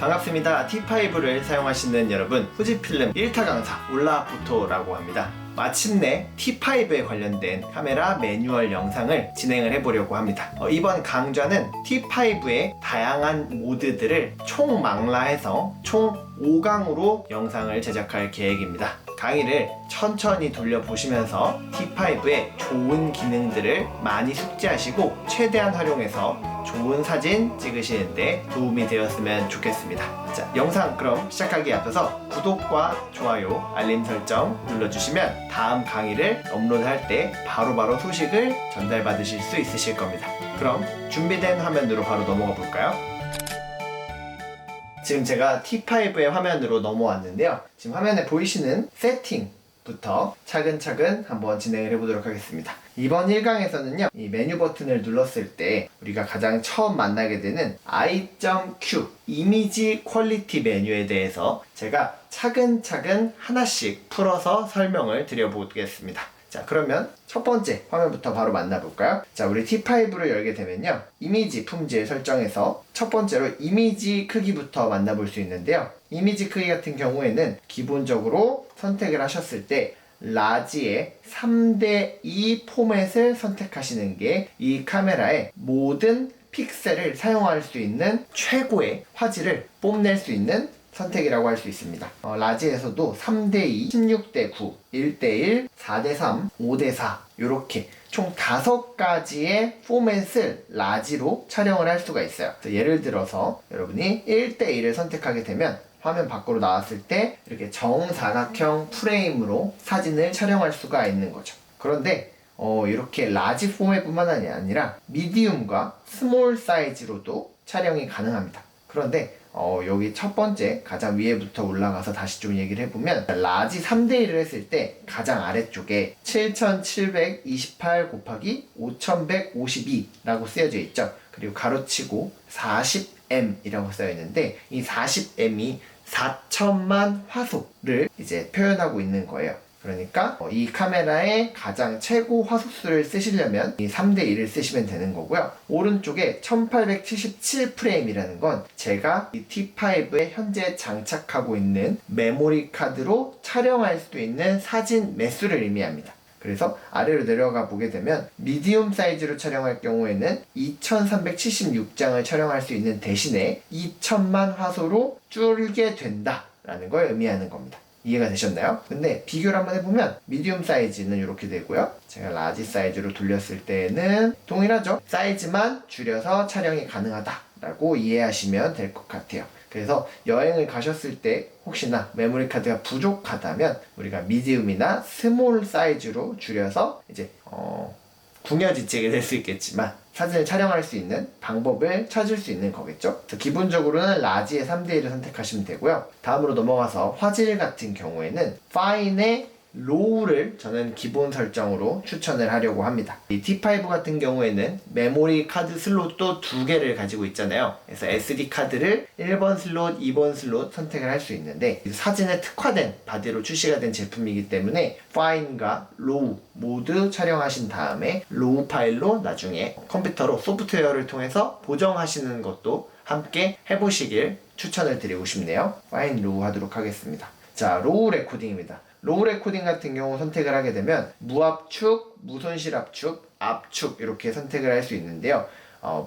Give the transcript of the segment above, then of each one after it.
반갑습니다. T5를 사용하시는 여러분, 후지필름 1타 강사 올라포토라고 합니다. 마침내 T5에 관련된 카메라 매뉴얼 영상을 진행을 해보려고 합니다. 이번 강좌는 T5의 다양한 모드들을 총망라해서 총 5강으로 영상을 제작할 계획입니다. 강의를 천천히 돌려보시면서 T5의 좋은 기능들을 많이 숙지하시고 최대한 활용해서 좋은 사진 찍으시는데 도움이 되었으면 좋겠습니다. 자, 영상 그럼 시작하기에 앞서서 구독과 좋아요, 알림 설정 눌러주시면 다음 강의를 업로드할 때 바로바로 소식을 전달받으실 수 있으실 겁니다. 그럼 준비된 화면으로 바로 넘어가 볼까요? 지금 제가 T5의 화면으로 넘어왔는데요. 지금 화면에 보이시는 세팅부터 차근차근 한번 진행을 해보도록 하겠습니다. 이번 1강에서는요, 이 메뉴 버튼을 눌렀을 때 우리가 가장 처음 만나게 되는 I.Q 이미지 퀄리티 메뉴에 대해서 제가 차근차근 하나씩 풀어서 설명을 드려보겠습니다. 자, 그러면 첫 번째 화면부터 바로 만나볼까요? 자, 우리 T5를 열게 되면요, 이미지 품질 설정에서 첫 번째로 이미지 크기부터 만나볼 수 있는데요. 이미지 크기 같은 경우에는 기본적으로 선택을 하셨을 때 라지의 3:2 포맷을 선택하시는 게 이 카메라의 모든 픽셀을 사용할 수 있는 최고의 화질을 뽐낼 수 있는 선택이라고 할 수 있습니다. 라지에서도 3:2, 16:9, 1:1, 4:3, 5:4 이렇게 총 5가지의 포맷을 라지로 촬영을 할 수가 있어요. 예를 들어서 여러분이 1:1을 선택하게 되면 화면 밖으로 나왔을 때 이렇게 정사각형 프레임으로 사진을 촬영할 수가 있는 거죠. 그런데 이렇게 라지 포맷뿐만 아니라 미디움과 스몰 사이즈로도 촬영이 가능합니다. 그런데 여기 첫 번째 가장 위에부터 올라가서 다시 좀 얘기를 해보면 라지 3:1을 했을 때 가장 아래쪽에 7728 곱하기 5152라고 쓰여져 있죠. 그리고 가로치고 40M 이라고 쓰여 있는데 이 40M이 4천만 화소를 이제 표현하고 있는 거예요. 그러니까 이 카메라의 가장 최고 화소수를 쓰시려면 이 3:1을 쓰시면 되는 거고요. 오른쪽에 1877 프레임이라는 건 제가 이 T5에 현재 장착하고 있는 메모리 카드로 촬영할 수 있는 사진 매수를 의미합니다. 그래서 아래로 내려가 보게 되면 미디움 사이즈로 촬영할 경우에는 2376장을 촬영할 수 있는 대신에 2000만 화소로 줄게 된다라는 걸 의미하는 겁니다. 이해가 되셨나요? 근데 비교를 한번 해보면 미디움 사이즈는 이렇게 되고요. 제가 라지 사이즈로 돌렸을 때는 동일하죠. 사이즈만 줄여서 촬영이 가능하다라고 이해하시면 될 것 같아요. 그래서 여행을 가셨을 때 혹시나 메모리 카드가 부족하다면 우리가 미디움이나 스몰 사이즈로 줄여서 이제 궁여지책이 될 수 있겠지만 사진을 촬영할 수 있는 방법을 찾을 수 있는 거겠죠. 기본적으로는 라지의 3:1을 선택하시면 되고요. 다음으로 넘어가서 화질 같은 경우에는 파인의 로우를 저는 기본 설정으로 추천을 하려고 합니다. 이 T5 같은 경우에는 메모리 카드 슬롯도 2개를 가지고 있잖아요. 그래서 SD 카드를 1번 슬롯, 2번 슬롯 선택을 할 수 있는데 사진에 특화된 바디로 출시가 된 제품이기 때문에 파인과 로우 모두 촬영하신 다음에 로우 파일로 나중에 컴퓨터로 소프트웨어를 통해서 보정하시는 것도 함께 해보시길 추천을 드리고 싶네요. 파인 로우 하도록 하겠습니다. 자, 로우 레코딩입니다. 로우 레코딩 같은 경우 선택을 하게 되면 무압축, 무손실 압축, 압축 이렇게 선택을 할 수 있는데요.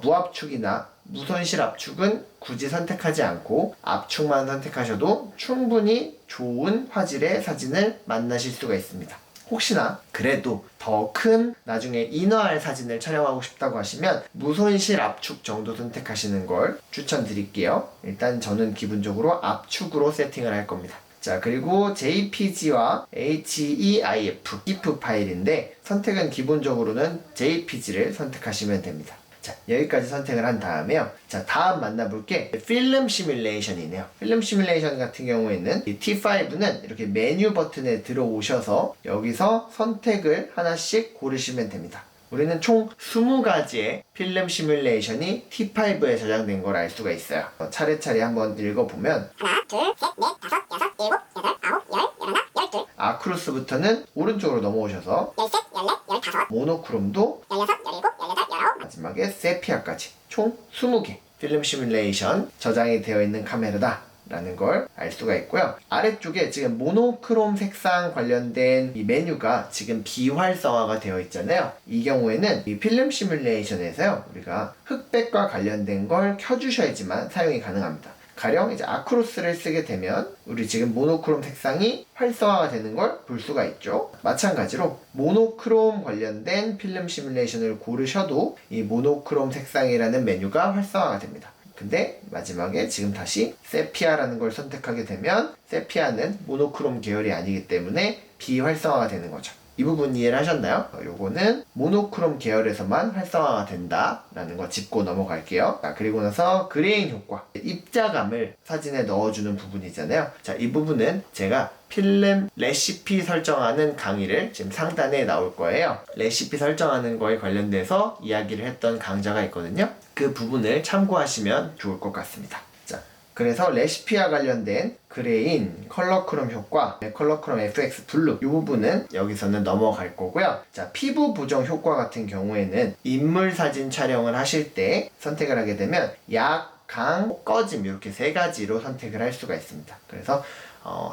무압축이나 무손실 압축은 굳이 선택하지 않고 압축만 선택하셔도 충분히 좋은 화질의 사진을 만나실 수가 있습니다. 혹시나 그래도 더 큰 나중에 인화할 사진을 촬영하고 싶다고 하시면 무손실 압축 정도 선택하시는 걸 추천드릴게요. 일단 저는 기본적으로 압축으로 세팅을 할 겁니다. 자, 그리고 JPG와 HEIF, GIF 파일인데 선택은 기본적으로는 JPG를 선택하시면 됩니다. 자, 여기까지 선택을 한 다음에요. 자, 다음 만나볼 게 필름 시뮬레이션이네요. 필름 시뮬레이션 같은 경우에는 이 T5는 이렇게 메뉴 버튼에 들어오셔서 여기서 선택을 하나씩 고르시면 됩니다. 우리는 총 20가지의 필름 시뮬레이션이 T5에 저장된 걸 알 수가 있어요. 차례차례 한번 읽어보면 하나, 둘, 셋, 넷, 다섯, 여섯, 일곱, 여덟, 아홉, 열, 열하나, 열둘. 아크루스부터는 오른쪽으로 넘어오셔서 열셋, 열넷, 열다섯. 모노크롬도 16, 17, 18, 19. 마지막에 세피아까지 총 20개 필름 시뮬레이션 저장이 되어 있는 카메라다 라는 걸 알 수가 있고요. 아래쪽에 지금 모노크롬 색상 관련된 이 메뉴가 지금 비활성화가 되어 있잖아요. 이 경우에는 이 필름 시뮬레이션에서요, 우리가 흑백과 관련된 걸 켜주셔야지만 사용이 가능합니다. 가령 이제 아크로스를 쓰게 되면 우리 지금 모노크롬 색상이 활성화가 되는 걸 볼 수가 있죠. 마찬가지로 모노크롬 관련된 필름 시뮬레이션을 고르셔도 이 모노크롬 색상이라는 메뉴가 활성화가 됩니다. 근데 마지막에 지금 다시 세피아라는 걸 선택하게 되면 세피아는 모노크롬 계열이 아니기 때문에 비활성화가 되는 거죠. 이 부분 이해를 하셨나요? 요거는 모노크롬 계열에서만 활성화가 된다라는 거 짚고 넘어갈게요. 자, 그리고 나서 그레인 효과, 입자감을 사진에 넣어주는 부분이잖아요. 자, 이 부분은 제가 필름 레시피 설정하는 강의를 지금 상단에 나올 거예요. 레시피 설정하는 거에 관련돼서 이야기를 했던 강좌가 있거든요. 그 부분을 참고하시면 좋을 것 같습니다. 자, 그래서 레시피와 관련된 그레인, 컬러 크롬 효과, 컬러 크롬 FX 블루 이 부분은 여기서는 넘어갈 거고요. 자, 피부 보정 효과 같은 경우에는 인물 사진 촬영을 하실 때 선택을 하게 되면 약, 강, 꺼짐 이렇게 세 가지로 선택을 할 수가 있습니다. 그래서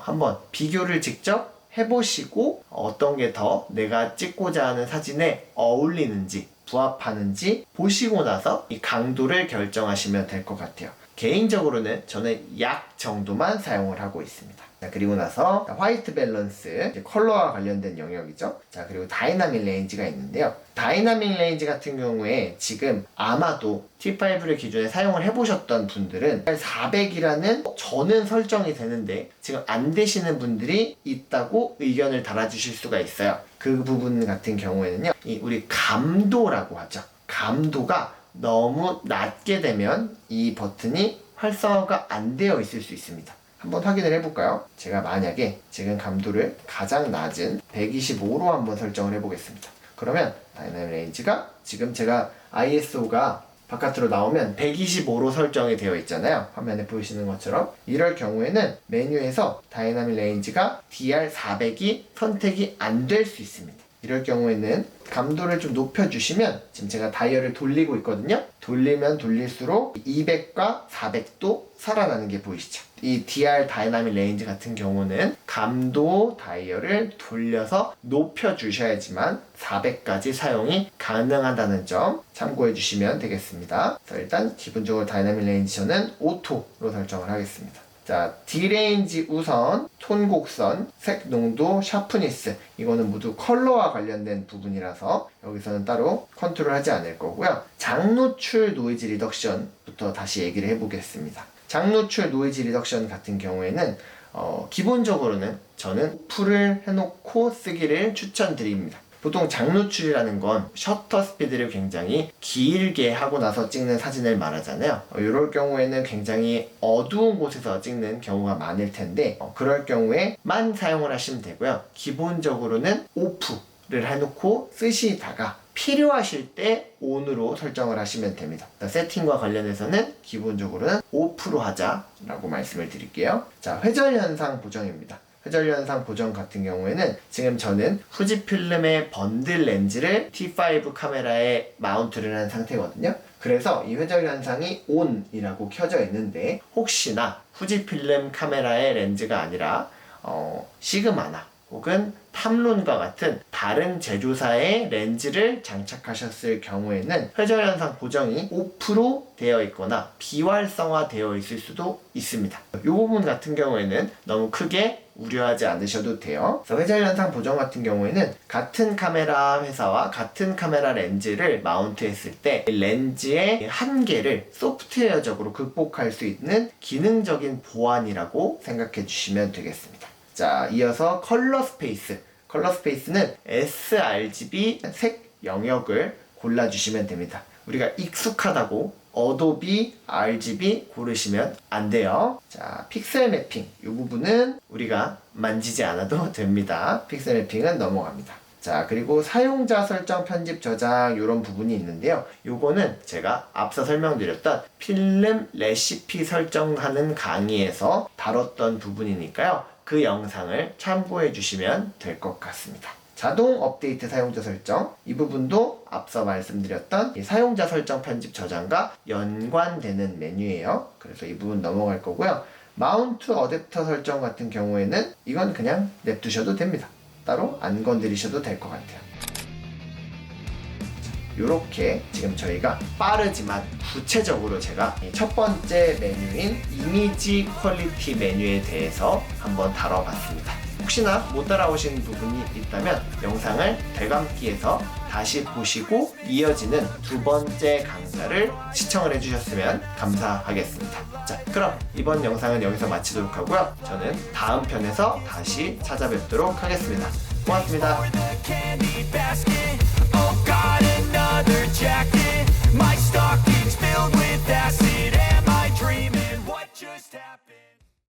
한번 비교를 직접 해보시고 어떤 게 더 내가 찍고자 하는 사진에 어울리는지 부합하는지 보시고 나서 이 강도를 결정하시면 될 것 같아요. 개인적으로는 저는 약 정도만 사용을 하고 있습니다. 자, 그리고 나서 화이트 밸런스, 컬러와 관련된 영역이죠. 자, 그리고 다이나믹 레인지가 있는데요. 다이나믹 레인지 같은 경우에 지금 아마도 T5를 기존에 사용을 해보셨던 분들은 400이라는 저는 설정이 되는데 지금 안 되시는 분들이 있다고 의견을 달아주실 수가 있어요. 그 부분 같은 경우에는요, 우리 감도라고 하죠. 감도가 너무 낮게 되면 이 버튼이 활성화가 안 되어 있을 수 있습니다. 한번 확인을 해볼까요? 제가 만약에 지금 감도를 가장 낮은 125로 한번 설정을 해보겠습니다. 그러면 다이나믹 레인지가 지금 제가 ISO가 바깥으로 나오면 125로 설정이 되어 있잖아요. 화면에 보이시는 것처럼. 이럴 경우에는 메뉴에서 다이나믹 레인지가 DR400이 선택이 안 될 수 있습니다. 이럴 경우에는 감도를 좀 높여주시면 지금 제가 다이얼을 돌리고 있거든요. 돌리면 돌릴수록 200과 400도 살아나는 게 보이시죠? 이 DR 다이나믹 레인지 같은 경우는 감도 다이얼을 돌려서 높여주셔야지만 400까지 사용이 가능하다는 점 참고해 주시면 되겠습니다. 그래서 일단 기본적으로 다이나믹 레인지 저는 오토로 설정을 하겠습니다. 자, D레인지 우선, 톤 곡선, 색 농도, 샤프니스 이거는 모두 컬러와 관련된 부분이라서 여기서는 따로 컨트롤 하지 않을 거고요. 장노출 노이즈 리덕션부터 다시 얘기를 해보겠습니다. 장노출 노이즈 리덕션 같은 경우에는 기본적으로는 저는 풀을 해놓고 쓰기를 추천드립니다. 보통 장노출이라는 건 셔터 스피드를 굉장히 길게 하고 나서 찍는 사진을 말하잖아요. 이럴 경우에는 굉장히 어두운 곳에서 찍는 경우가 많을 텐데 그럴 경우에만 사용을 하시면 되고요. 기본적으로는 오프를 해놓고 쓰시다가 필요하실 때 ON으로 설정을 하시면 됩니다. 세팅과 관련해서는 기본적으로는 오프로 하자라고 말씀을 드릴게요. 자, 회전현상 보정입니다. 회전현상 보정 같은 경우에는 지금 저는 후지필름의 번들 렌즈를 T5 카메라에 마운트를 한 상태거든요. 그래서 이 회전현상이 ON이라고 켜져 있는데 혹시나 후지필름 카메라의 렌즈가 아니라 시그마나 혹은 탐론과 같은 다른 제조사의 렌즈를 장착하셨을 경우에는 회전현상 보정이 오프로 되어 있거나 비활성화 되어 있을 수도 있습니다. 이 부분 같은 경우에는 너무 크게 우려하지 않으셔도 돼요. 그래서 회전현상 보정 같은 경우에는 같은 카메라 회사와 같은 카메라 렌즈를 마운트했을 때 렌즈의 한계를 소프트웨어적으로 극복할 수 있는 기능적인 보완이라고 생각해 주시면 되겠습니다. 자, 이어서 컬러 스페이스. 컬러 스페이스는 sRGB 색 영역을 골라주시면 됩니다. 우리가 익숙하다고 어도비 RGB 고르시면 안 돼요. 자, 픽셀 매핑. 이 부분은 우리가 만지지 않아도 됩니다. 픽셀 매핑은 넘어갑니다. 자, 그리고 사용자 설정, 편집, 저장 이런 부분이 있는데요. 요거는 제가 앞서 설명드렸던 필름 레시피 설정하는 강의에서 다뤘던 부분이니까요. 그 영상을 참고해 주시면 될 것 같습니다. 자동 업데이트 사용자 설정, 이 부분도 앞서 말씀드렸던 이 사용자 설정 편집 저장과 연관되는 메뉴예요. 그래서 이 부분 넘어갈 거고요. 마운트 어댑터 설정 같은 경우에는 이건 그냥 냅두셔도 됩니다. 따로 안 건드리셔도 될 것 같아요. 이렇게 지금 저희가 빠르지만 구체적으로 제가 이 첫 번째 메뉴인 이미지 퀄리티 메뉴에 대해서 한번 다뤄봤습니다. 혹시나 못 따라오신 부분이 있다면 영상을 되감기해서 다시 보시고 이어지는 두 번째 강좌를 시청을 해주셨으면 감사하겠습니다. 자, 그럼 이번 영상은 여기서 마치도록 하고요. 저는 다음 편에서 다시 찾아뵙도록 하겠습니다. 고맙습니다. Another jacket, my stockings filled with acid.